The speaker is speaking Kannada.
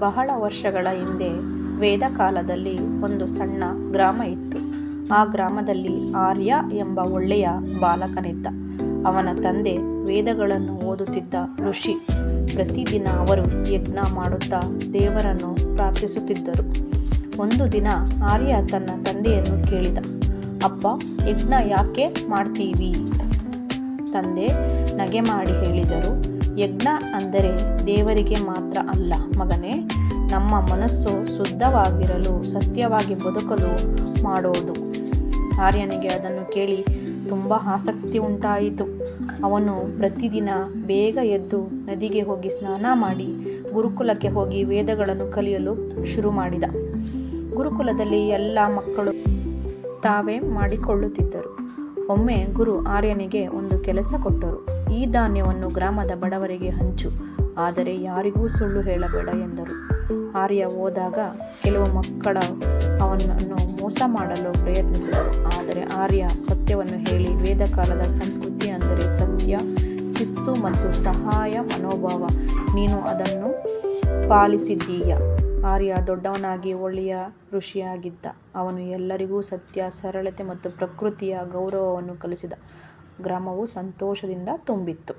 ಬಹಳ ವರ್ಷಗಳ ಹಿಂದೆ ವೇದಕಾಲದಲ್ಲಿ ಒಂದು ಸಣ್ಣ ಗ್ರಾಮ ಇತ್ತು. ಆ ಗ್ರಾಮದಲ್ಲಿ ಆರ್ಯ ಎಂಬ ಒಳ್ಳೆಯ ಬಾಲಕನಿದ್ದ. ಅವನ ತಂದೆ ವೇದಗಳನ್ನು ಓದುತ್ತಿದ್ದ ಋಷಿ. ಪ್ರತಿದಿನ ಅವರು ಯಜ್ಞ ಮಾಡುತ್ತಾ ದೇವರನ್ನು ಪ್ರಾರ್ಥಿಸುತ್ತಿದ್ದರು. ಒಂದು ದಿನ ಆರ್ಯ ತನ್ನ ತಂದೆಯನ್ನು ಕೇಳಿದ, ಅಪ್ಪ, ಯಜ್ಞ ಯಾಕೆ ಮಾಡ್ತೀವಿ? ತಂದೆ ನಗೆ ಮಾಡಿ ಹೇಳಿದರು, ಯಜ್ಞ ಅಂದರೆ ದೇವರಿಗೆ ಮಾತ್ರ ಅಲ್ಲ ಮಗನೇ, ನಮ್ಮ ಮನಸ್ಸು ಶುದ್ಧವಾಗಿರಲು, ಸತ್ಯವಾಗಿ ಬದುಕಲು ಮಾಡೋದು. ಆರ್ಯನಿಗೆ ಅದನ್ನು ಕೇಳಿ ತುಂಬ ಆಸಕ್ತಿ ಉಂಟಾಯಿತು. ಅವನು ಪ್ರತಿದಿನ ಬೇಗ ಎದ್ದು ನದಿಗೆ ಹೋಗಿ ಸ್ನಾನ ಮಾಡಿ ಗುರುಕುಲಕ್ಕೆ ಹೋಗಿ ವೇದಗಳನ್ನು ಕಲಿಯಲು ಶುರು ಮಾಡಿದ. ಗುರುಕುಲದಲ್ಲಿ ಎಲ್ಲ ಮಕ್ಕಳು ತಾವೇ ಮಾಡಿಕೊಳ್ಳುತ್ತಿದ್ದರು. ಒಮ್ಮೆ ಗುರು ಆರ್ಯನಿಗೆ ಒಂದು ಕೆಲಸ ಕೊಟ್ಟರು. ಈ ಧಾನ್ಯವನ್ನು ಗ್ರಾಮದ ಬಡವರಿಗೆ ಹಂಚು, ಆದರೆ ಯಾರಿಗೂ ಸುಳ್ಳು ಹೇಳಬೇಡ ಎಂದರು. ಆರ್ಯ ಹೋದಾಗ ಕೆಲವು ಮಕ್ಕಳು ಅವನನ್ನು ಮೋಸ ಮಾಡಲು ಪ್ರಯತ್ನಿಸಿದರು. ಆದರೆ ಆರ್ಯ ಸತ್ಯವನ್ನು ಹೇಳಿ, ವೇದಕಾಲದ ಸಂಸ್ಕೃತಿ ಅಂದರೆ ಸತ್ಯ, ಶಿಸ್ತು ಮತ್ತು ಸಹಾಯ ಮನೋಭಾವ, ನೀನು ಅದನ್ನು ಪಾಲಿಸಿದ್ದೀಯ. ಆರ್ಯ ದೊಡ್ಡವನಾಗಿ ಒಳ್ಳೆಯ ಋಷಿಯಾಗಿದ್ದ. ಅವನು ಎಲ್ಲರಿಗೂ ಸತ್ಯ, ಸರಳತೆ ಮತ್ತು ಪ್ರಕೃತಿಯ ಗೌರವವನ್ನು ಕಲಿಸಿದ. ಗ್ರಾಮವು ಸಂತೋಷದಿಂದ ತುಂಬಿತ್ತು.